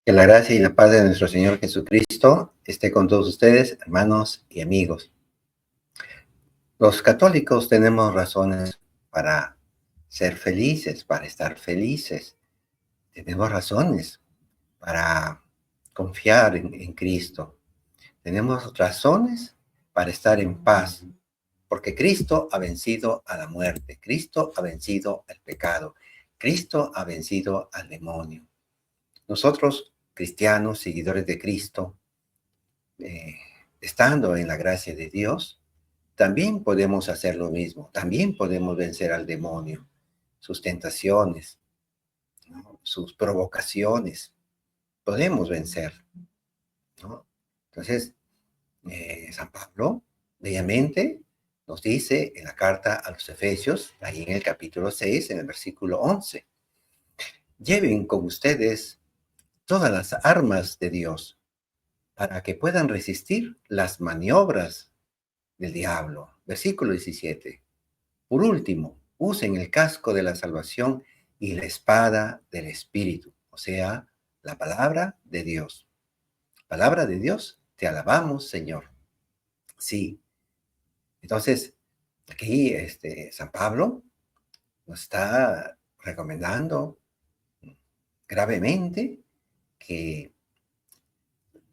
Que la gracia y la paz de nuestro Señor Jesucristo esté con todos ustedes, hermanos y amigos. Los católicos tenemos razones para ser felices, para estar felices. Tenemos razones para confiar en Cristo. Tenemos razones para estar en paz, porque Cristo ha vencido a la muerte. Cristo ha vencido al pecado. Cristo ha vencido al demonio. Nosotros, cristianos, seguidores de Cristo, eh, estando en la gracia de Dios, también podemos hacer lo mismo. También podemos vencer al demonio, sus tentaciones, ¿no? Sus provocaciones. Podemos vencer, ¿no? Entonces, San Pablo, bellamente, nos dice en la carta a los Efesios, ahí en el capítulo 6, en el versículo 11, lleven con ustedes todas las armas de Dios para que puedan resistir las maniobras del diablo. Versículo 17. Por último, usen el casco de la salvación y la espada del Espíritu, o sea, la palabra de Dios. Palabra de Dios, te alabamos, Señor. Sí. Entonces, aquí San Pablo nos está recomendando gravemente que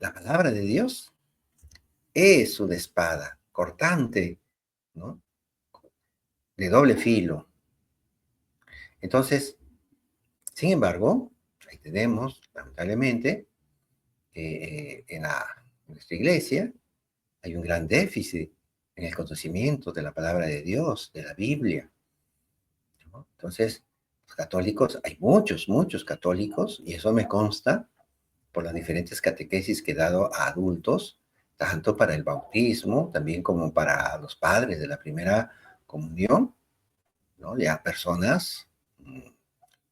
la palabra de Dios es una espada cortante, ¿no? De doble filo. Entonces, sin embargo, ahí tenemos, lamentablemente, en nuestra iglesia hay un gran déficit en el conocimiento de la palabra de Dios, de la Biblia, ¿no? Entonces, los católicos, hay muchos católicos, y eso me consta por las diferentes catequesis que he dado a adultos, tanto para el bautismo, también como para los padres de la primera comunión, ¿no? Ya personas,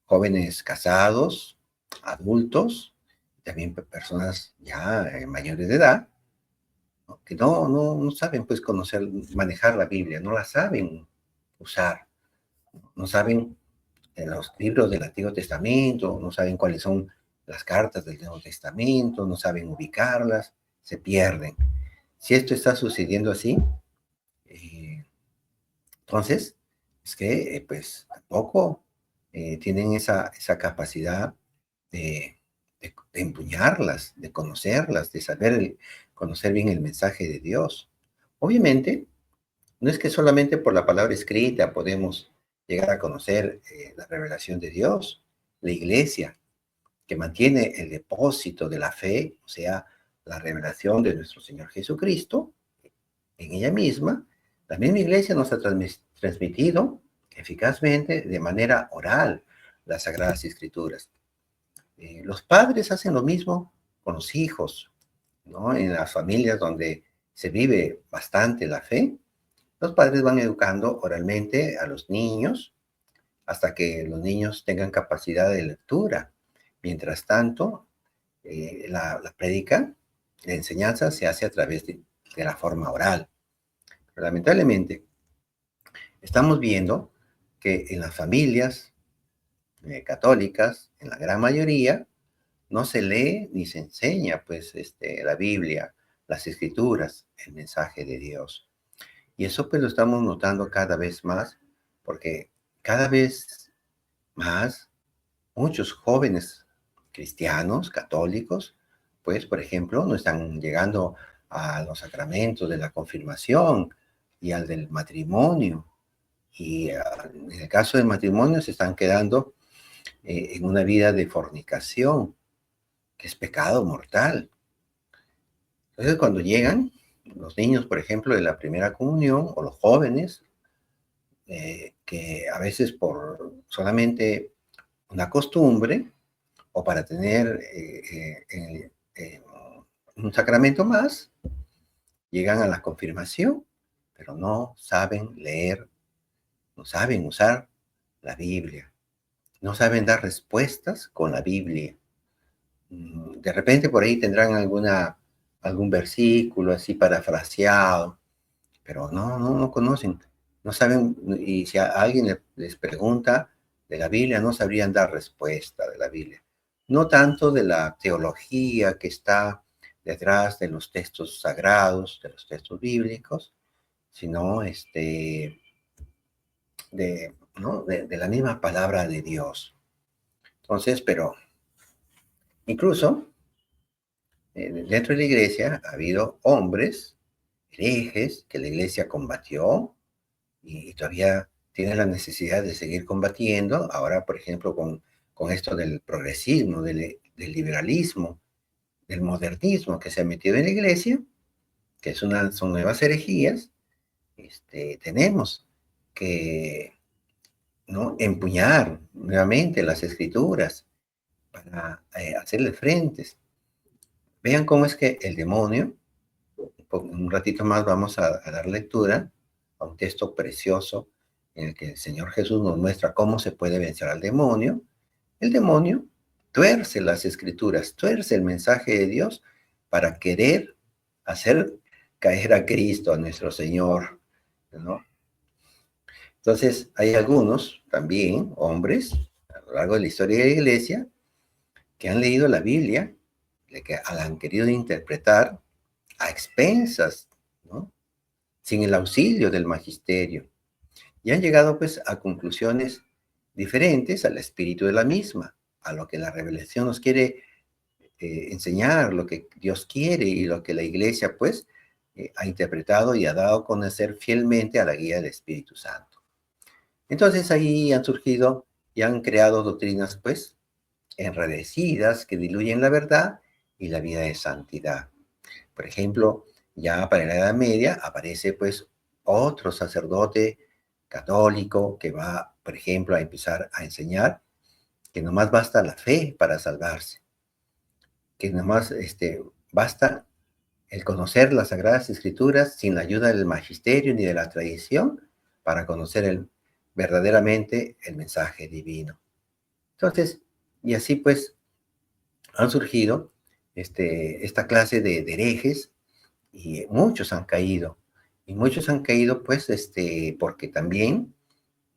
jóvenes casados, adultos, también personas ya mayores de edad, ¿no? Que no saben pues conocer, manejar la Biblia, no la saben usar, no saben los libros del Antiguo Testamento, no saben cuáles son las cartas del Nuevo Testamento, no saben ubicarlas, se pierden. Si esto está sucediendo así, entonces es que pues tampoco tienen esa capacidad de empuñarlas, de conocerlas, de saber conocer bien el mensaje de Dios. Obviamente, no es que solamente por la palabra escrita podemos llegar a conocer la revelación de Dios. La iglesia, que mantiene el depósito de la fe, o sea, la revelación de nuestro Señor Jesucristo, en ella misma, la misma iglesia nos ha transmitido eficazmente de manera oral las Sagradas Escrituras. Los padres hacen lo mismo con los hijos, ¿no? En las familias donde se vive bastante la fe, los padres van educando oralmente a los niños hasta que los niños tengan capacidad de lectura. Mientras tanto, la prédica, la enseñanza se hace a través de la forma oral. Pero lamentablemente, estamos viendo que en las familias católicas, en la gran mayoría, no se lee ni se enseña pues la Biblia, las escrituras, el mensaje de Dios. Y eso pues lo estamos notando cada vez más, porque cada vez más muchos jóvenes cristianos, católicos, pues por ejemplo, no están llegando a los sacramentos de la confirmación y al del matrimonio. Y en el caso del matrimonio se están quedando en una vida de fornicación, que es pecado mortal. Entonces, cuando llegan los niños, por ejemplo, de la primera comunión, o los jóvenes, que a veces por solamente una costumbre, o para tener un sacramento más, llegan a la confirmación, pero no saben leer, no saben usar la Biblia, no saben dar respuestas con la Biblia. De repente por ahí tendrán algún versículo así parafraseado, pero no conocen, no saben, y si a alguien les pregunta de la Biblia, no sabrían dar respuesta de la Biblia. no tanto de la teología que está detrás de los textos sagrados, de los textos bíblicos, sino ¿no? de la misma palabra de Dios. Entonces, pero incluso dentro de la iglesia ha habido hombres, herejes, que la iglesia combatió y todavía tiene la necesidad de seguir combatiendo. Ahora, por ejemplo, con esto del progresismo, del liberalismo, del modernismo que se ha metido en la iglesia, que son nuevas herejías, tenemos que, ¿no?, empuñar nuevamente las escrituras para hacerle frentes. Vean cómo es que el demonio, un ratito más vamos a dar lectura a un texto precioso en el que el Señor Jesús nos muestra cómo se puede vencer al demonio. El demonio tuerce las escrituras, tuerce el mensaje de Dios para querer hacer caer a Cristo, a nuestro Señor, ¿no? Entonces, hay algunos también, hombres, a lo largo de la historia de la iglesia, que han leído la Biblia, que la han querido interpretar a expensas, ¿no?, sin el auxilio del magisterio, y han llegado pues a conclusiones diferentes al espíritu de la misma, a lo que la revelación nos quiere enseñar, lo que Dios quiere y lo que la iglesia pues ha interpretado y ha dado a conocer fielmente a la guía del Espíritu Santo. Entonces ahí han surgido y han creado doctrinas pues enredecidas que diluyen la verdad y la vida de santidad. Por ejemplo, ya para la Edad Media aparece pues otro sacerdote católico que va, por ejemplo, a empezar a enseñar que nomás basta la fe para salvarse, que nomás basta el conocer las Sagradas Escrituras sin la ayuda del magisterio ni de la tradición para conocer verdaderamente el mensaje divino. Entonces, y así pues han surgido esta clase de herejes y muchos han caído. Y muchos han caído pues porque también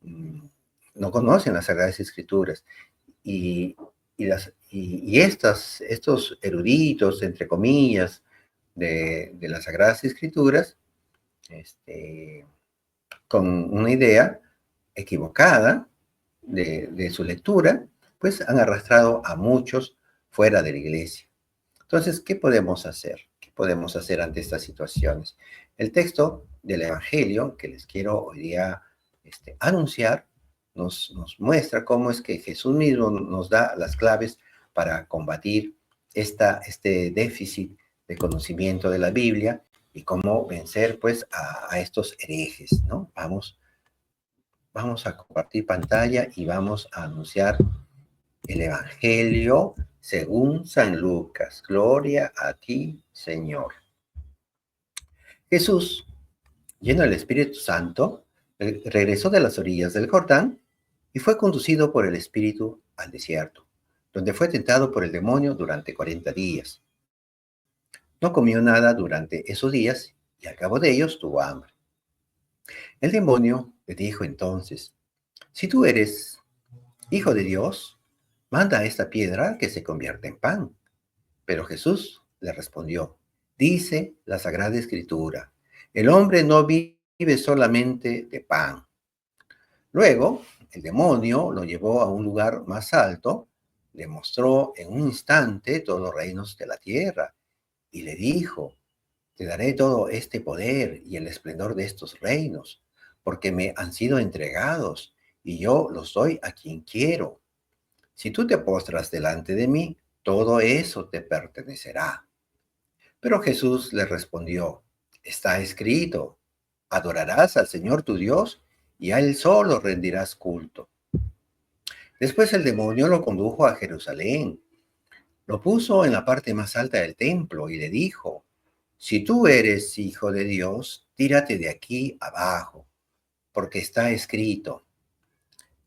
no conocen las Sagradas Escrituras. Y, estos eruditos, entre comillas, de las Sagradas Escrituras, con una idea equivocada de su lectura, pues han arrastrado a muchos fuera de la iglesia. Entonces, ¿qué podemos hacer? ¿Qué podemos hacer ante estas situaciones? El texto del Evangelio que les quiero hoy día anunciar nos muestra cómo es que Jesús mismo nos da las claves para combatir este déficit de conocimiento de la Biblia y cómo vencer pues a estos herejes, ¿no? Vamos a compartir pantalla y vamos a anunciar el Evangelio según San Lucas. Gloria a ti, Señor. Jesús, lleno del Espíritu Santo, regresó de las orillas del Jordán y fue conducido por el Espíritu al desierto, donde fue tentado por el demonio durante 40 días. No comió nada durante esos días y al cabo de ellos tuvo hambre. El demonio le dijo entonces: si tú eres Hijo de Dios, manda a esta piedra que se convierta en pan. Pero Jesús le respondió: dice la Sagrada Escritura, el hombre no vive solamente de pan. Luego, el demonio lo llevó a un lugar más alto, le mostró en un instante todos los reinos de la tierra y le dijo: te daré todo este poder y el esplendor de estos reinos, porque me han sido entregados y yo los doy a quien quiero. Si tú te postras delante de mí, todo eso te pertenecerá. Pero Jesús le respondió: está escrito, adorarás al Señor tu Dios y a Él solo rendirás culto. Después el demonio lo condujo a Jerusalén, lo puso en la parte más alta del templo y le dijo: si tú eres hijo de Dios, tírate de aquí abajo, porque está escrito,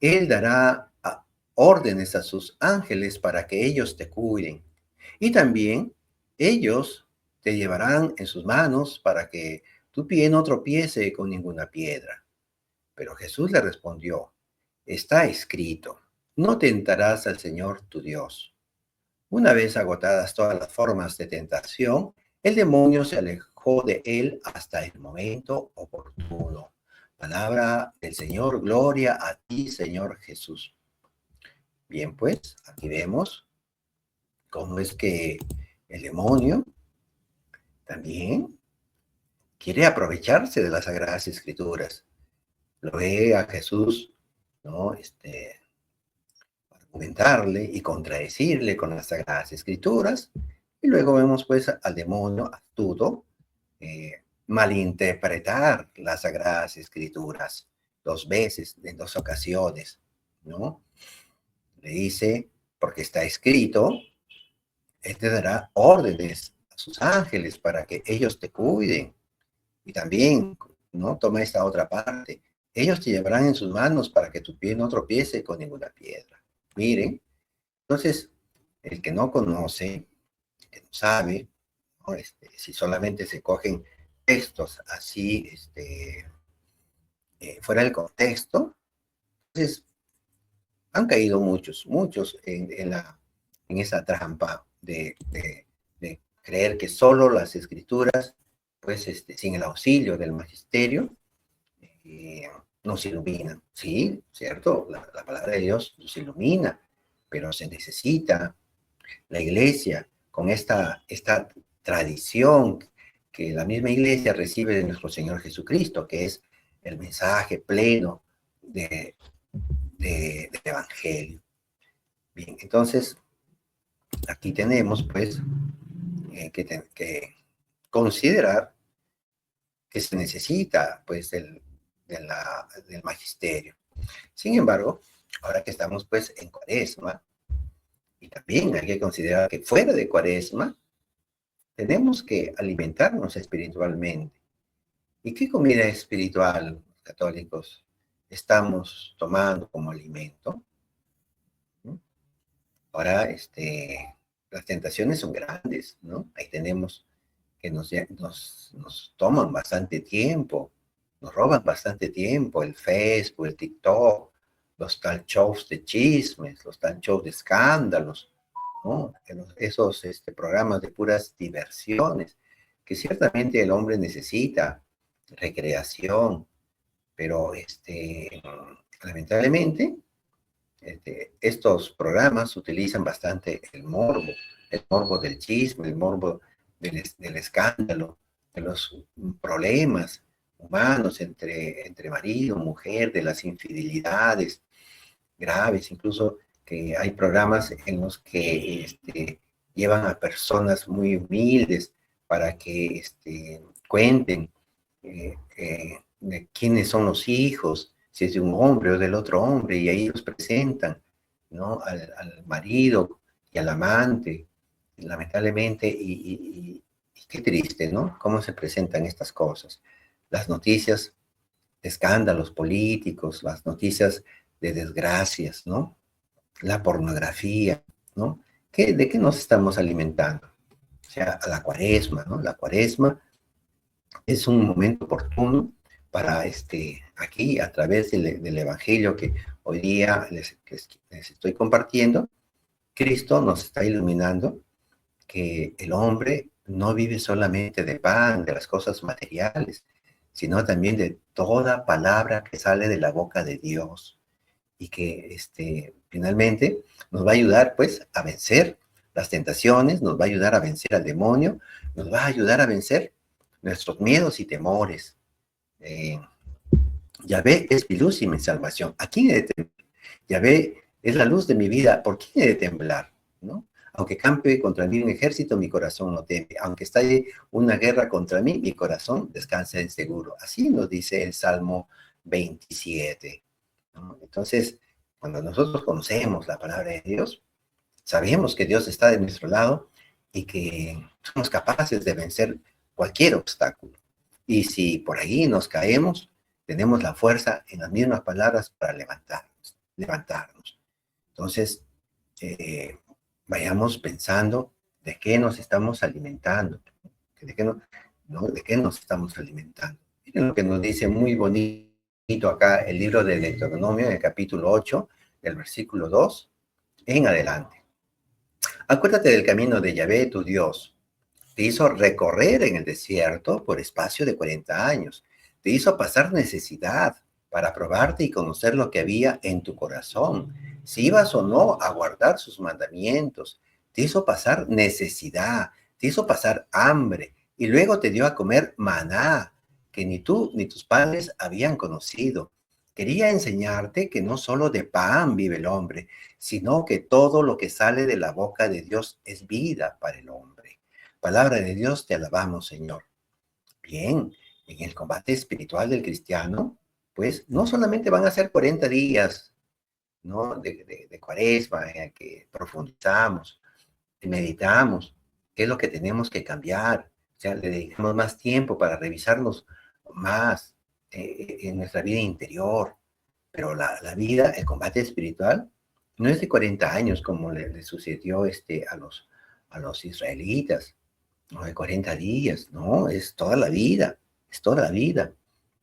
Él dará órdenes a sus ángeles para que ellos te cuiden. Y también ellos te llevarán en sus manos para que tu pie no tropiece con ninguna piedra. Pero Jesús le respondió: está escrito, no tentarás al Señor tu Dios. Una vez agotadas todas las formas de tentación, el demonio se alejó de él hasta el momento oportuno. Palabra del Señor, gloria a ti, Señor Jesús. Bien, pues, aquí vemos cómo es que el demonio también quiere aprovecharse de las Sagradas Escrituras. Lo ve a Jesús, ¿no? Argumentarle y contradecirle con las Sagradas Escrituras. Y luego vemos, pues, al demonio astuto malinterpretar las Sagradas Escrituras 2 veces, en 2 ocasiones, ¿no? Le dice, porque está escrito, Él te dará órdenes a sus ángeles para que ellos te cuiden. Y también, ¿no? Toma esta otra parte. Ellos te llevarán en sus manos para que tu pie no tropiece con ninguna piedra. Miren, entonces, el que no conoce, que no sabe, ¿no? Si solamente se cogen textos así, fuera del contexto, entonces han caído muchos en esa trampa de creer que solo las escrituras, pues sin el auxilio del magisterio, eh, nos iluminan. Sí, cierto, la palabra de Dios nos ilumina, pero se necesita la iglesia con esta tradición que la misma iglesia recibe de nuestro Señor Jesucristo, que es el mensaje pleno del Evangelio. Bien, entonces aquí tenemos pues que considerar que se necesita pues del magisterio. Sin embargo, ahora que estamos pues en Cuaresma, y también hay que considerar que fuera de Cuaresma tenemos que alimentarnos espiritualmente. ¿Y qué comida espiritual, católicos, estamos tomando como alimento? ¿No? Ahora, las tentaciones son grandes, ¿no? Ahí tenemos que nos toman bastante tiempo, nos roban bastante tiempo, el Facebook, el TikTok, los tal shows de chismes, los tal shows de escándalos, ¿no? Esos programas de puras diversiones, que ciertamente el hombre necesita recreación, pero lamentablemente estos programas utilizan bastante el morbo del chisme, el morbo del escándalo, de los problemas humanos entre marido, mujer, de las infidelidades graves, incluso que hay programas en los que llevan a personas muy humildes para que cuenten de quiénes son los hijos, si es de un hombre o del otro hombre, y ahí los presentan, ¿no? Al marido y al amante, lamentablemente, y qué triste, ¿no? Cómo se presentan estas cosas. Las noticias de escándalos políticos, las noticias de desgracias, ¿no? La pornografía, ¿no? ¿De qué nos estamos alimentando? O sea, a la cuaresma, ¿no? La cuaresma es un momento oportuno para aquí, a través del Evangelio que hoy día les estoy compartiendo, Cristo nos está iluminando que el hombre no vive solamente de pan, de las cosas materiales, sino también de toda palabra que sale de la boca de Dios y que finalmente nos va a ayudar pues a vencer las tentaciones, nos va a ayudar a vencer al demonio, nos va a ayudar a vencer nuestros miedos y temores. Eh, Yahvé es mi luz y mi salvación. ¿A quién he de temer? Yahvé es la luz de mi vida. ¿Por quién he de temblar? ¿No? Aunque campe contra mí un ejército, mi corazón no teme. Aunque estalle una guerra contra mí, mi corazón descansa en seguro. Así nos dice el Salmo 27. ¿No? Entonces, cuando nosotros conocemos la palabra de Dios, sabemos que Dios está de nuestro lado y que somos capaces de vencer cualquier obstáculo. Y si por ahí nos caemos, tenemos la fuerza en las mismas palabras para levantarnos. Entonces, eh, vayamos pensando de qué nos estamos alimentando, de qué nos estamos alimentando. Miren lo que nos dice muy bonito acá el libro del Deuteronomio, en el capítulo 8, del versículo 2 en adelante. Acuérdate del camino de Yahvé, tu Dios. Te hizo recorrer en el desierto por espacio de 40 años. Te hizo pasar necesidad para probarte y conocer lo que había en tu corazón, si ibas o no a guardar sus mandamientos. Te hizo pasar necesidad, te hizo pasar hambre y luego te dio a comer maná que ni tú ni tus padres habían conocido. Quería enseñarte que no solo de pan vive el hombre, sino que todo lo que sale de la boca de Dios es vida para el hombre. Palabra de Dios, te alabamos, Señor. Bien, en el combate espiritual del cristiano, pues no solamente van a ser 40 días, ¿no? De cuaresma en el que profundizamos, meditamos, qué es lo que tenemos que cambiar, o sea, le dedicamos más tiempo para revisarnos más en nuestra vida interior, pero la vida, el combate espiritual, no es de 40 años como le sucedió a los israelitas, no de 40 días, no, es toda la vida,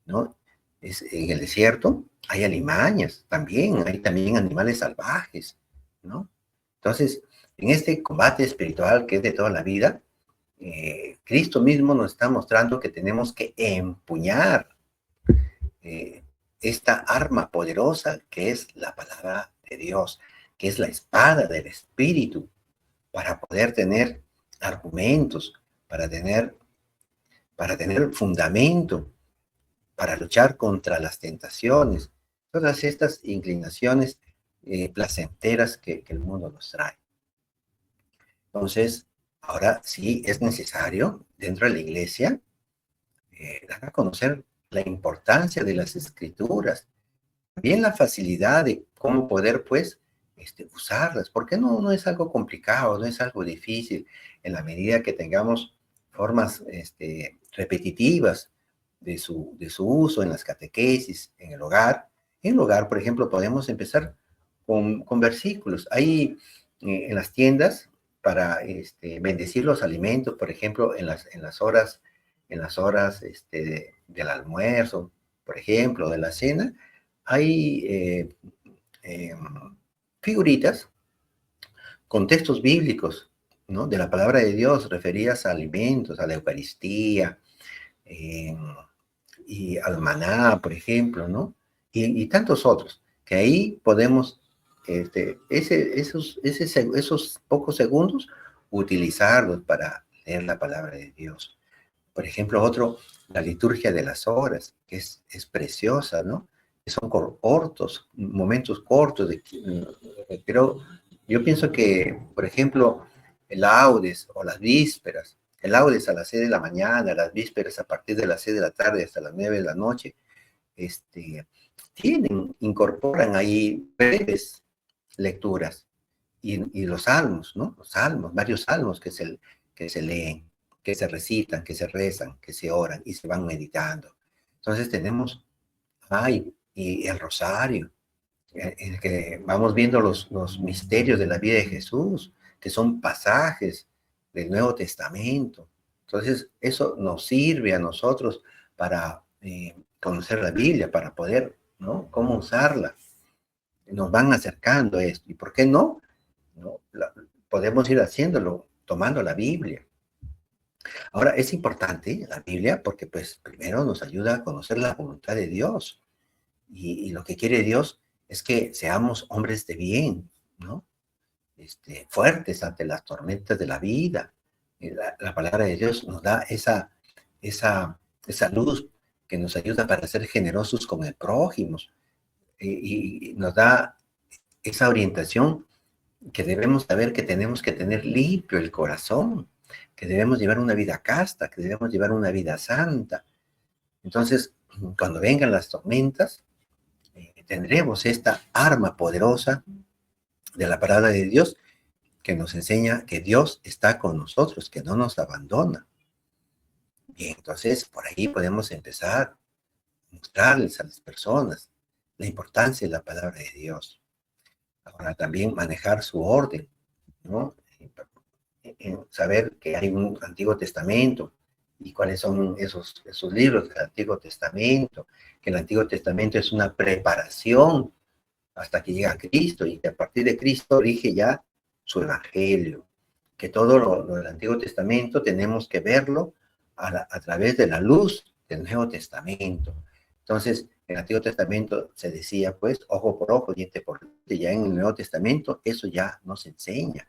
¿no? En el desierto hay alimañas también, hay también animales salvajes, ¿no? Entonces, en este combate espiritual que es de toda la vida, Cristo mismo nos está mostrando que tenemos que empuñar eh, esta arma poderosa que es la palabra de Dios, que es la espada del Espíritu, para poder tener argumentos, para tener, para tener fundamento, para luchar contra las tentaciones, todas estas inclinaciones placenteras que el mundo nos trae. Entonces, ahora sí es necesario dentro de la iglesia dar a conocer la importancia de las escrituras, también la facilidad de cómo poder, pues, usarlas, porque no es algo complicado, no es algo difícil, en la medida que tengamos formas repetitivas de su uso en las catequesis, en el hogar. En el hogar, por ejemplo, podemos empezar con versículos. Hay en las tiendas para bendecir los alimentos, por ejemplo, en las horas del almuerzo, por ejemplo, de la cena, hay eh, figuritas con textos bíblicos, ¿no? De la palabra de Dios referidas a alimentos, a la Eucaristía, eh, y al maná, por ejemplo, ¿no? Y tantos otros, que ahí podemos, esos pocos segundos, utilizarlos para leer la palabra de Dios. Por ejemplo, otro, la liturgia de las horas, que es preciosa, ¿no? Que son cortos, momentos cortos. Pero yo pienso que, por ejemplo, el laudes o las vísperas, el laudes a las 6 de la mañana, las vísperas a partir de las 6 de la tarde hasta las 9 de la noche, este, incorporan ahí breves lecturas y los salmos, ¿no? Los salmos, varios salmos que se leen, que se recitan, que se rezan, que se oran y se van meditando. Entonces tenemos, y el rosario, en el que vamos viendo los misterios de la vida de Jesús, que son pasajes del Nuevo Testamento. Entonces, eso nos sirve a nosotros para conocer la Biblia, para poder, ¿no? Cómo usarla. Nos van acercando a esto. ¿Y por qué no? ¿No? Podemos ir haciéndolo tomando la Biblia. Ahora, es importante la Biblia porque, pues, primero nos ayuda a conocer la voluntad de Dios. Y lo que quiere Dios es que seamos hombres de bien, ¿no? Fuertes ante las tormentas de la vida. La palabra de Dios nos da esa, esa luz que nos ayuda para ser generosos con el prójimo y nos da esa orientación que debemos saber que tenemos que tener limpio el corazón, que debemos llevar una vida casta, que debemos llevar una vida santa. Entonces, cuando vengan las tormentas, tendremos esta arma poderosa de la palabra de Dios que nos enseña que Dios está con nosotros, que no nos abandona. Bien, entonces por ahí podemos empezar a mostrarles a las personas la importancia de la palabra de Dios. Ahora también manejar su orden, ¿no? Saber que hay un Antiguo Testamento y cuáles son esos libros del Antiguo Testamento, que el Antiguo Testamento es una preparación hasta que llega Cristo y que a partir de Cristo rige ya su evangelio, que todo lo del Antiguo Testamento tenemos que verlo a través de la luz del Nuevo Testamento. Entonces, en el Antiguo Testamento se decía, pues, ojo por ojo, diente por diente. Ya en el Nuevo Testamento eso ya no se enseña,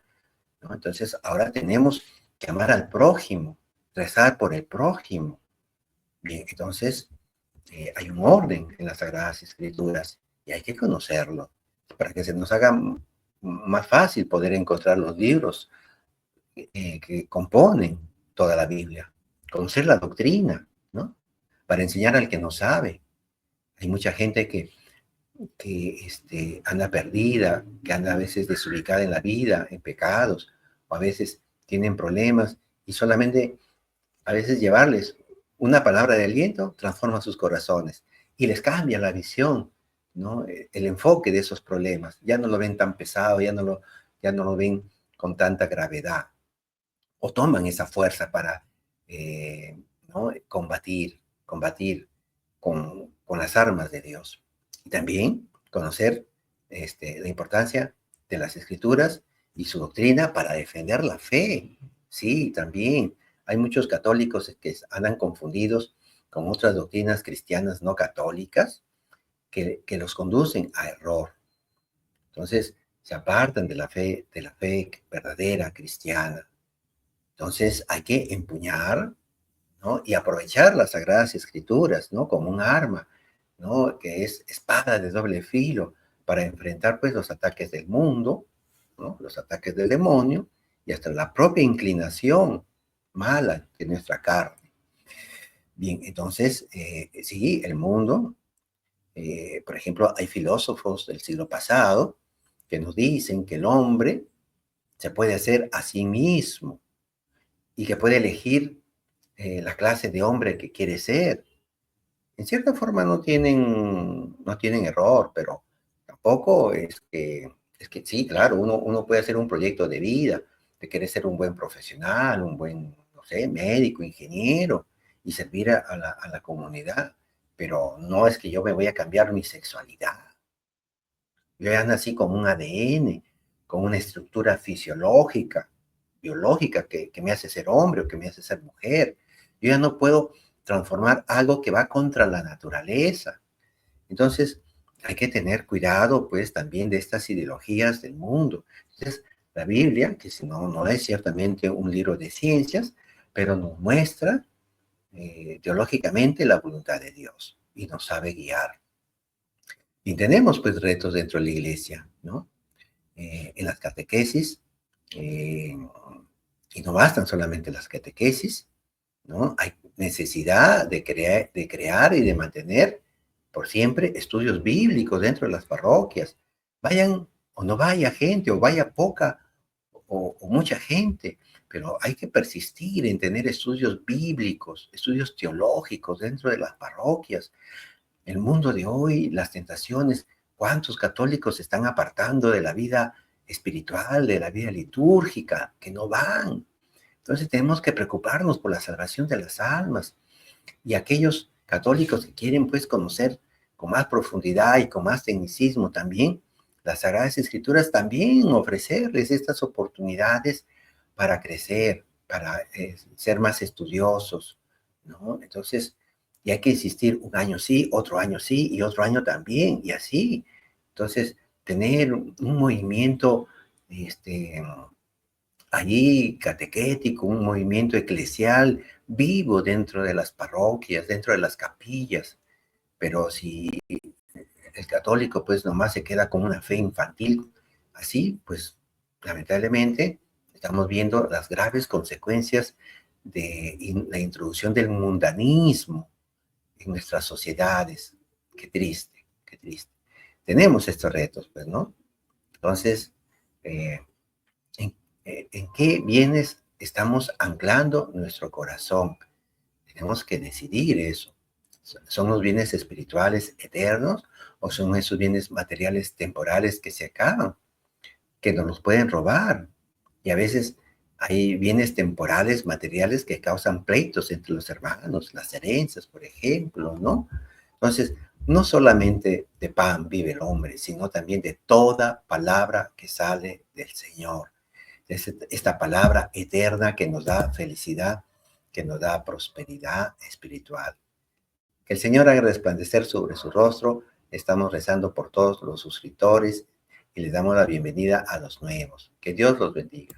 ¿no? Entonces, ahora tenemos que amar al prójimo, rezar por el prójimo. Bien, entonces, hay un orden en las Sagradas Escrituras y hay que conocerlo para que se nos haga más fácil poder encontrar los libros que componen toda la Biblia, conocer la doctrina, ¿no? Para enseñar al que no sabe. Hay mucha gente que anda perdida, que anda a veces desubicada en la vida, en pecados, o a veces tienen problemas y solamente a veces llevarles una palabra de aliento transforma sus corazones y les cambia la visión, ¿no? El enfoque de esos problemas. Ya no lo ven tan pesado, ya no lo ven con tanta gravedad. O toman esa fuerza para ¿no? combatir con las armas de Dios. Y también conocer la importancia de las escrituras y su doctrina para defender la fe. Sí, también hay muchos católicos que andan confundidos con otras doctrinas cristianas no católicas que los conducen a error. Entonces, se apartan de la fe verdadera cristiana. Entonces, hay que empuñar, ¿no? Y aprovechar las Sagradas Escrituras, ¿no? Como un arma, ¿no? Que es espada de doble filo para enfrentar, pues, los ataques del mundo, ¿no? Los ataques del demonio y hasta la propia inclinación mala de nuestra carne. Bien, entonces, sí, el mundo, por ejemplo, hay filósofos del siglo pasado que nos dicen que el hombre se puede hacer a sí mismo y que puede elegir la clase de hombre que quiere ser. En cierta forma no tienen error, pero tampoco es que sí, claro, uno puede hacer un proyecto de vida, de querer ser un buen profesional, un buen, no sé, médico, ingeniero, y servir a la comunidad, pero no es que yo me voy a cambiar mi sexualidad. Yo ya nací con un ADN, con una estructura fisiológica, biológica, que me hace ser hombre o que me hace ser mujer. Yo ya no puedo transformar algo que va contra la naturaleza. Entonces, hay que tener cuidado, pues, también de estas ideologías del mundo. Entonces, la Biblia, que si no, no es ciertamente un libro de ciencias, pero nos muestra teológicamente la voluntad de Dios y nos sabe guiar. Y tenemos, pues, retos dentro de la iglesia, ¿no? En las catequesis, eh, y no bastan solamente las catequesis, ¿no? Hay necesidad de crear y de mantener por siempre estudios bíblicos dentro de las parroquias. Vayan o no vaya gente, o vaya poca o mucha gente, pero hay que persistir en tener estudios bíblicos, estudios teológicos dentro de las parroquias. El mundo de hoy, las tentaciones, cuántos católicos se están apartando de la vida espiritual, de la vida litúrgica, que no van. Entonces tenemos que preocuparnos por la salvación de las almas. Y aquellos católicos que quieren pues conocer con más profundidad y con más tecnicismo también las Sagradas Escrituras, también ofrecerles estas oportunidades para crecer, para ser más estudiosos, ¿no? Entonces, y hay que insistir un año sí y otro año también, y así. Entonces, tener un movimiento, allí catequético, un movimiento eclesial vivo dentro de las parroquias, dentro de las capillas. Pero si el católico pues nomás se queda con una fe infantil, así pues lamentablemente estamos viendo las graves consecuencias de la introducción del mundanismo en nuestras sociedades. Qué triste, qué triste. Tenemos estos retos, pues, ¿no? Entonces, eh, ¿en, en qué bienes estamos anclando nuestro corazón? Tenemos que decidir eso. ¿Son los bienes espirituales eternos o son esos bienes materiales temporales que se acaban, que nos los pueden robar? Y a veces hay bienes temporales, materiales que causan pleitos entre los hermanos, las herencias, por ejemplo, ¿no? Entonces, no solamente de pan vive el hombre, sino también de toda palabra que sale del Señor. esta palabra eterna que nos da felicidad, que nos da prosperidad espiritual. Que el Señor haga resplandecer sobre su rostro. Estamos rezando por todos los suscriptores y les damos la bienvenida a los nuevos. Que Dios los bendiga.